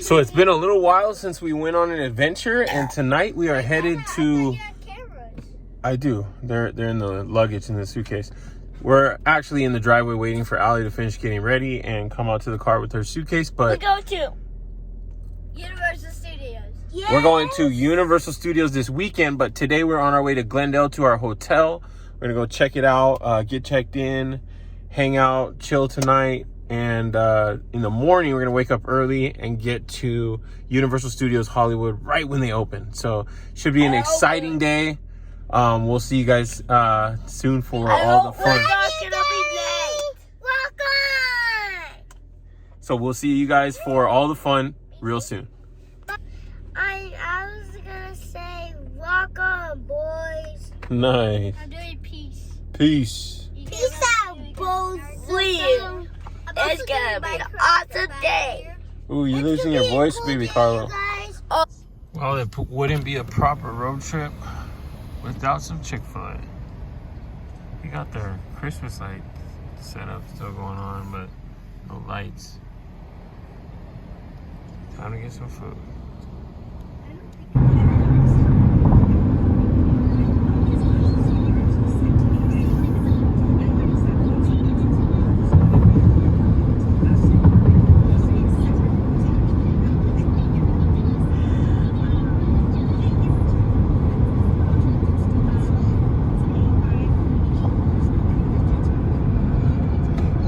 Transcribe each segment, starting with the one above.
So it's been a little while since we went on an adventure, and tonight we are headed to... I do. They're in the luggage in the suitcase. We're actually in the driveway waiting for Allie to finish getting ready and come out to the car with her suitcase, but... We go to Universal Studios. Yes. We're going to Universal Studios this weekend, but today we're on our way to Glendale to our hotel. We're going to go check it out, get checked in, hang out, chill tonight. And in the morning, we're going to wake up early and get to Universal Studios Hollywood right when they open. So should be an exciting day. We'll see you guys soon for all the fun. So we'll see you guys for all the fun real soon. I was going to say, welcome, boys. Nice. I'm doing peace. Peace. Peace out, boys. It's gonna be an awesome day. Ooh, you're losing your voice, baby Carlo. Well, it wouldn't be a proper road trip without some Chick-fil-A. We got their Christmas light setup still going on, but no lights. Time to get some food.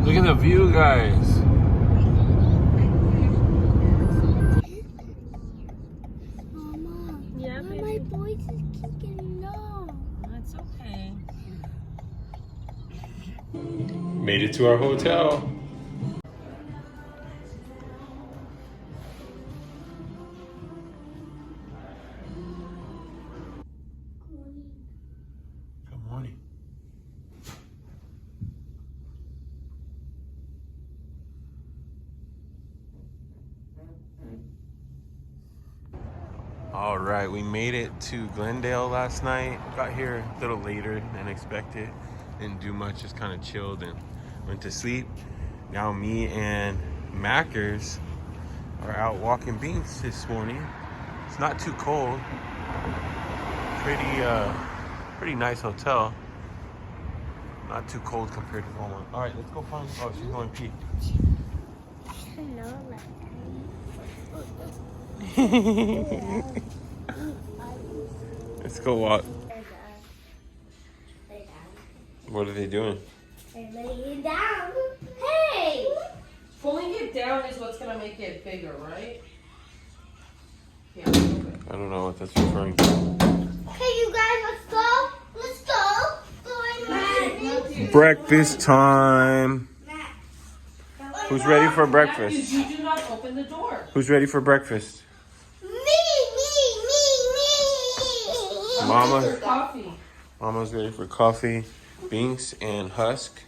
Look at the view, guys. Mama, yeah, my voice is kicking low. That's okay. Made it to our hotel. Good morning. All right, we made it to Glendale last night. Got here a little later than expected. Didn't do much, just kind of chilled and went to sleep. Now me and Mackers are out walking beans this morning. It's not too cold. Pretty nice hotel. Not too cold compared to Walmart. All right, let's go find. Oh, she's going pee. Let's go walk. What are they doing? They're laying down. Hey! Pulling it down is what's gonna make it bigger, right? Yeah. Okay. I don't know what that's referring to. Okay, you guys, let's go. Let's go. Breakfast time. Who's ready for breakfast? You do not open the door. Who's ready for breakfast? Me. Mama. Coffee. Mama's ready for coffee. Binks and Husk.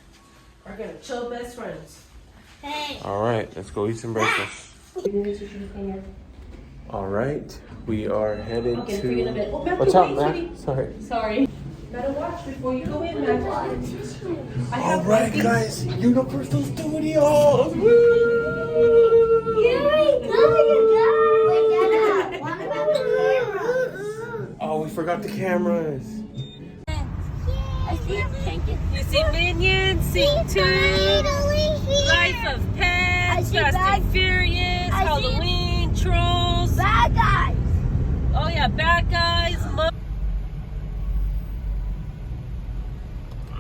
We're gonna chill best friends. Hey. All right, let's go eat some breakfast. All right, we are headed to... What's up, Matt? Sorry. Gotta watch before you go in, Matt. All right, guys, Universal Studios. Woo! Here we go, you guys. Wait, Dada, what about the cameras? Oh, we forgot the cameras. I see a pancake. You see Minions, Sing 2, Life of Pets, Fast and Furious, Halloween, Trolls. Bad guys. Oh yeah, Bad Guys.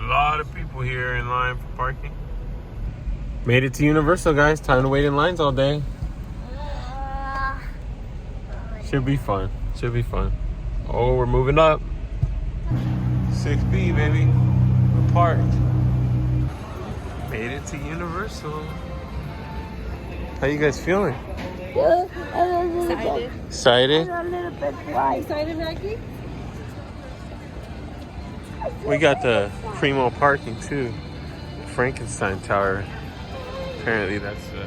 A lot of people here in line for parking. Made it to Universal, guys. Time to wait in lines all day. Should be fun. Should be fun. Oh, we're moving up. 6B, baby. We're parked. Made it to Universal. How you guys feeling? Excited. Excited? A little bit white. Excited, Maggie? We got the primo parking too. Frankenstein Tower. Apparently that's the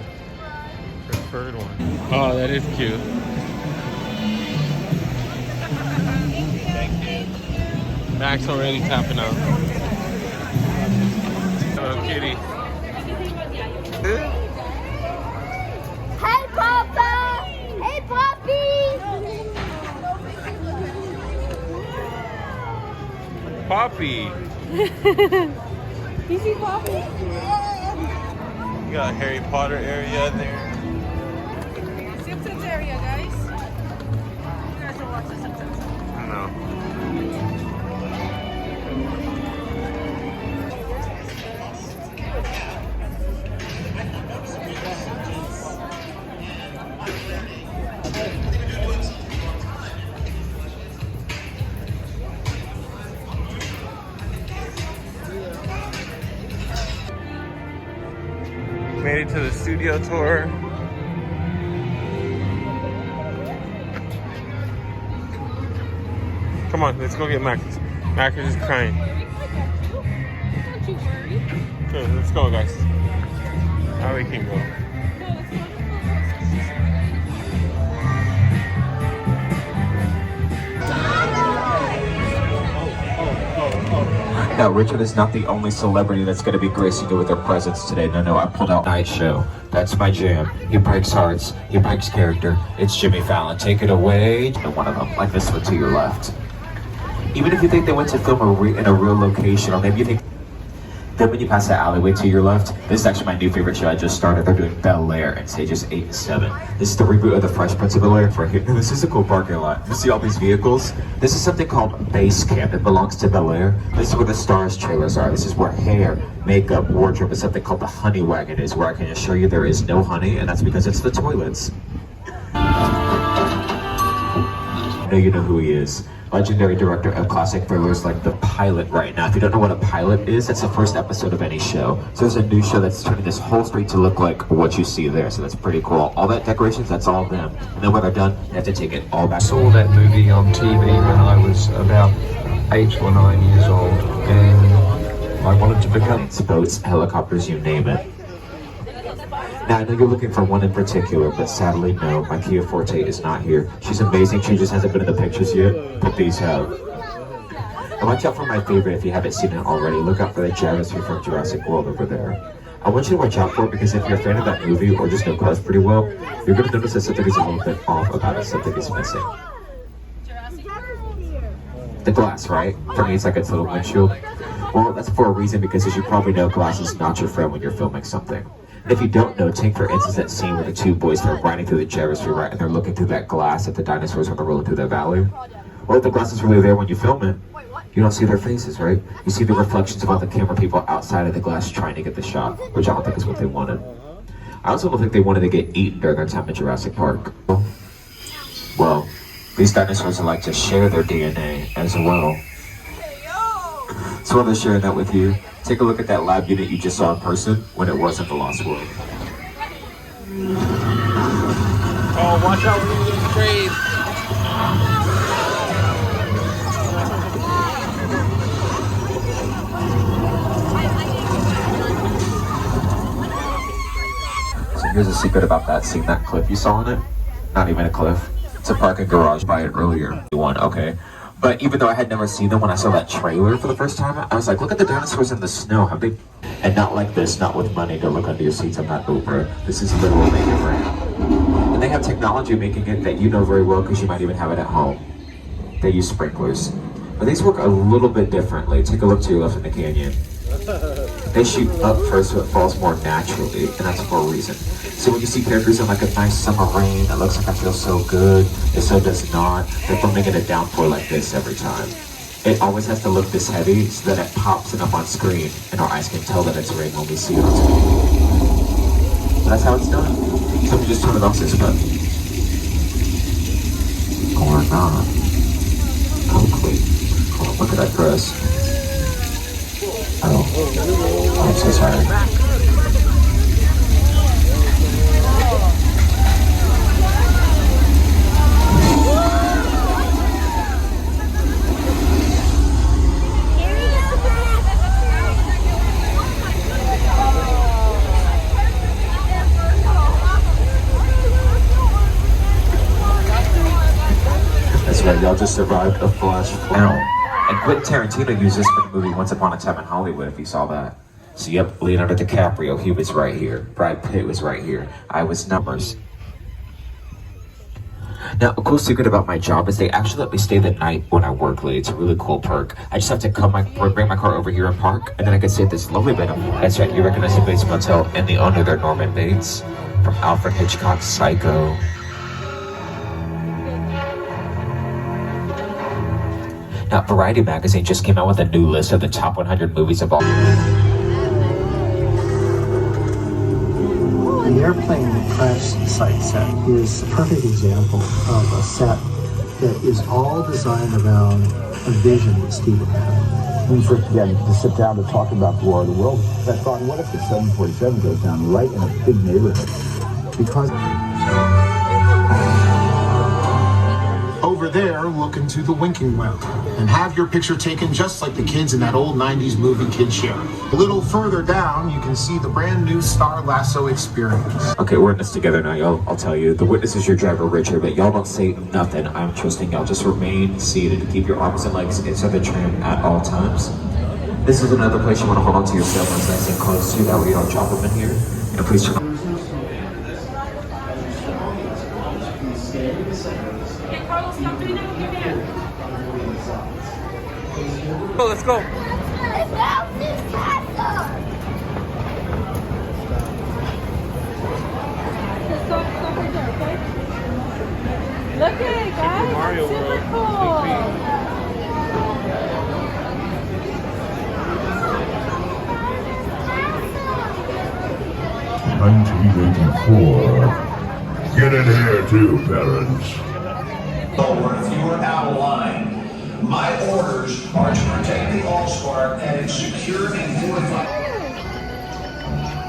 preferred one. Oh, that is cute. Max already tapping out. Hello, kitty. Hey, Papa! Poppy. You see Poppy? You got a Harry Potter area in there. Simpsons area, guys. You guys don't watch the Simpsons. I don't know. Made it to the studio tour. Come on, let's go get Mac. Mac is just crying. Don't you worry. Okay, let's go, guys. Now we can go. Now, Richard is not the only celebrity that's going to be gracing you with their presence today. No, I pulled out Night Show. That's my jam. He breaks hearts. He breaks character. It's Jimmy Fallon. Take it away. And one of them, like this one to your left. Even if you think they went to film in a real location, or maybe you think... Then when you pass that alleyway to your left, this is actually my new favorite show I just started. They're doing Bel Air in stages 8 and 7. This is the reboot of the Fresh Prince of Bel Air right here. This is a cool parking lot. You see all these vehicles? This is something called Base Camp. It belongs to Bel Air. This is where the stars trailers are. This is where hair, makeup, wardrobe, and something called the Honey Wagon is, where I can assure you there is no honey, and that's because it's the toilets. I know you know who he is. Legendary director of classic thrillers like The Pilot right now. If you don't know what a pilot is, that's the first episode of any show. So there's a new show that's turning this whole street to look like what you see there. So that's pretty cool. All that decorations, that's all them. And then when they're done, they have to take it all back. I saw that movie on TV when I was about 8 or 9 years old, and I wanted to become... Boats, helicopters, you name it. Now, I know you're looking for one in particular, but sadly, no, my Kia Forte is not here. She's amazing, she just hasn't been in the pictures yet, but these have. And watch out for my favorite if you haven't seen it already. Look out for the gyrosphere from Jurassic World over there. I want you to watch out for it because if you're a fan of that movie or just know cars pretty well, you're going to notice that something is a little bit off about it, something is missing. The glass, right? For me, it's like its little windshield. Well, that's for a reason because as you probably know, glass is not your friend when you're filming something. And if you don't know, take for instance that scene where the two boys are riding through the gyrosphere, right, and they're looking through that glass at the dinosaurs when they're rolling through that valley. Well, if the glass is really there when you film it, you don't see their faces, right? You see the reflections of all the camera people outside of the glass trying to get the shot, which I don't think is what they wanted. I also don't think they wanted to get eaten during their time at Jurassic Park. Well, these dinosaurs like to share their DNA as well. So while they're sharing that with you, take a look at that lab unit you just saw in person when it wasn't the Lost World. Oh, watch out when you get sprayed. So here's a secret about that scene, that cliff you saw in it. Not even a cliff. It's a parking garage by it earlier. One, okay. But even though I had never seen them, when I saw that trailer for the first time, I was like, look at the dinosaurs in the snow, how big. And not like this, not with money, don't look under your seats, I'm not Oprah. This is literally making it for him. And they have technology making it that you know very well because you might even have it at home. They use sprinklers. But these work a little bit differently. Take a look to your left in the canyon. They shoot up first so it falls more naturally, and that's for a reason. So when you see characters in like a nice summer rain that looks like I feel so good, it so does not. They're filming in a downpour like this every time. It always has to look this heavy so that it pops it up on screen, and our eyes can tell that it's rain when we see it on screen. But that's how it's done. So we just turn it off this button. Or not. Hopefully. Oh, look at that dress. Oh, I'm so sorry. That's right, y'all just survived a flash flood. And Quentin Tarantino used this for the movie Once Upon a Time in Hollywood, if you saw that. So yep, Leonardo DiCaprio, he was right here. Brad Pitt was right here. I was numbers. Now, a cool secret about my job is they actually let me stay the night when I work late. It's a really cool perk. I just have to bring my car over here and park, and then I can stay at this lovely bed. That's right, you recognize the Bates Motel and the owner there, Norman Bates, from Alfred Hitchcock's Psycho. Now, Variety magazine just came out with a new list of the top 100 movies of all. The airplane crash site set is a perfect example of a set that is all designed around a vision that Steven had. When we first began to sit down to talk about the War of the Worlds, I thought, what if the 747 goes down right in a big neighborhood? Because over there, look into the winking well and have your picture taken just like the kids in that old 90s movie Kid Show. A little further down, you can see the brand new Star Lasso experience. Okay, we're in this together now, y'all. I'll tell you, the witness is your driver, Richard, but y'all don't say nothing. I'm trusting y'all. Just remain seated. Keep your arms and legs inside the tram at all times. This is another place you want to hold on to your cell phones nice and close to, that way you don't drop them in here. And please turn. Oh, let's go. Look at it, guys. Mario Super World. cool. 1984. Get in here too, parents. If you are out of line, my orders are to protect the All-Star and its secure and fortified.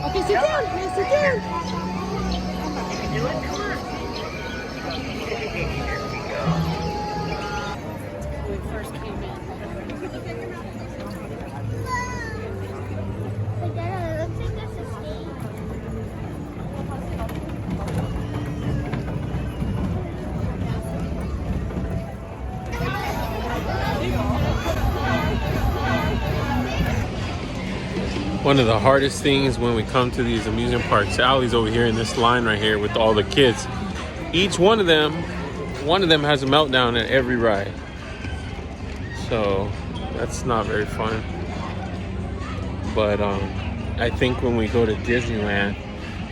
Okay, sit down. Yes, sit down. When we first came in. One of the hardest things when we come to these amusement parks, Allie's over here in this line right here with all the kids. Each one of them has a meltdown at every ride. So that's not very fun. But I think when we go to Disneyland,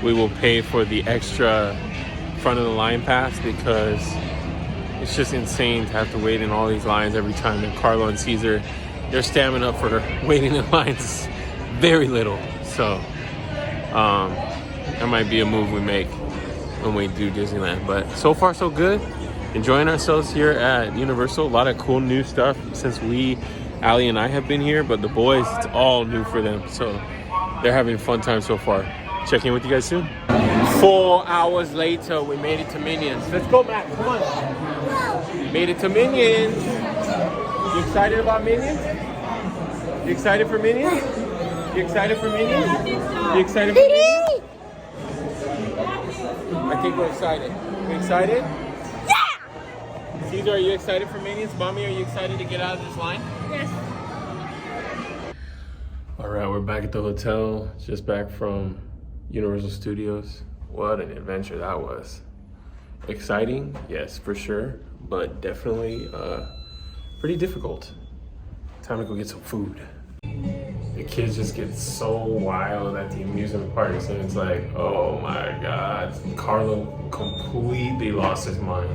we will pay for the extra front of the line pass, because it's just insane to have to wait in all these lines every time. And Carlo and Caesar, their stamina for waiting in lines very little. So that might be a move we make when we do Disneyland. But so far so good. Enjoying ourselves here at Universal. A lot of cool new stuff since Allie and I have been here, but the boys, it's all new for them. So they're having a fun time so far. Check in with you guys soon. 4 hours later, we made it to Minions. Let's go, Matt, come on. Made it to Minions. You excited about Minions? You excited for Minions? You excited for Minions? You excited for Minions? I think we're excited. You excited? Yeah! Caesar, are you excited for Minions? Mommy, are you excited to get out of this line? Yes. All right, we're back at the hotel. Just back from Universal Studios. What an adventure that was. Exciting, yes, for sure, but definitely pretty difficult. Time to go get some food. The kids just get so wild at the amusement parks, and it's like, oh my God. Carlo completely lost his mind,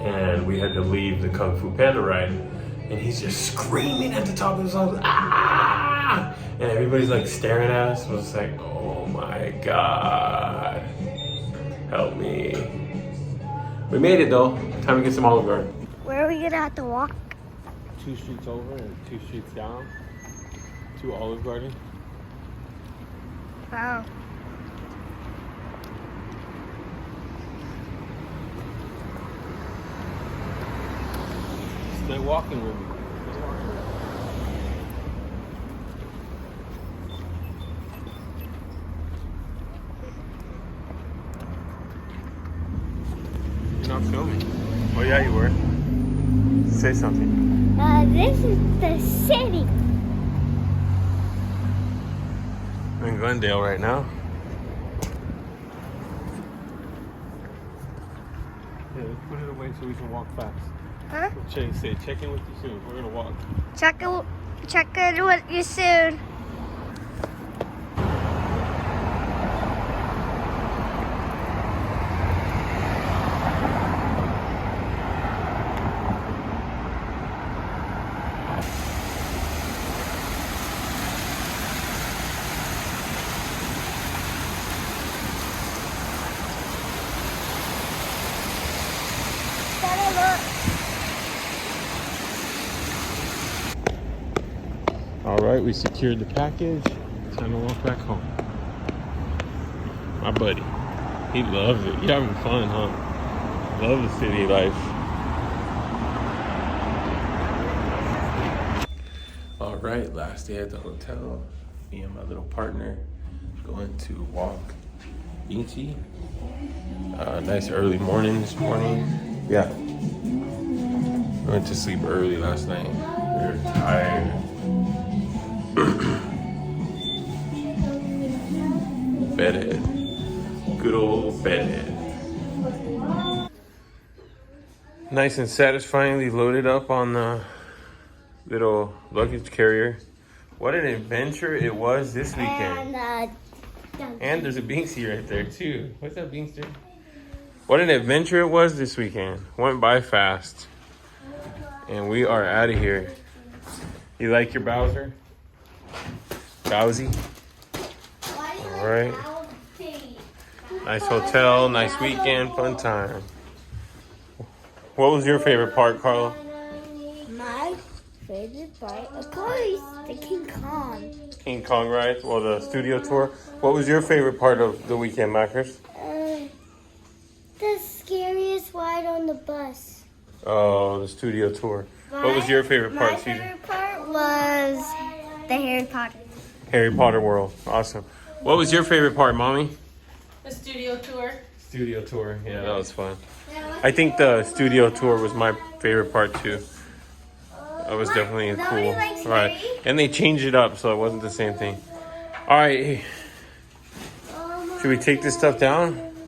and we had to leave the Kung Fu Panda ride, and he's just screaming at the top of his lungs, ah! And everybody's like staring at us. I was like, oh my God, help me. We made it though. Time to get some Olive Garden. Where are we gonna have to walk? 2 streets over and 2 streets down to Olive Garden. Wow. Stay walking with me. You're not filming. Oh yeah, you were. Say something. This is the city. I'm in Glendale right now. Yeah, let's put it away so we can walk fast. Huh? Check in with you soon. We're gonna walk. Check in with you soon. All right, we secured the package. Time to walk back home. My buddy, he loves it. You having fun, huh? Love the city life. All right, last day at the hotel. Me and my little partner going to walk Beachy. Nice early morning this morning. Yeah. We went to sleep early last night. We were tired. Bedhead. Good old bedhead. Nice and satisfyingly loaded up on the little luggage carrier. What an adventure it was this weekend. And there's a Binksy right there too. What's up, Binkster? What an adventure it was this weekend. Went by fast. And we are out of here. You like your Bowser? Bowsy? All right. Nice hotel, nice weekend, fun time. What was your favorite part, Carla? My favorite part, of course, the King Kong. King Kong ride? Well, the studio tour. What was your favorite part of the weekend, Mackers? The scariest ride on the bus. Oh, the studio tour. What was your favorite part, CJ? My favorite part was the Harry Potter. Harry Potter World. Awesome. What was your favorite part, Mommy? The studio tour. Studio tour. Yeah, that was fun. I think the studio tour was my favorite part too. That was definitely cool. All right. And they changed it up so it wasn't the same thing. All right. Should we take this stuff down?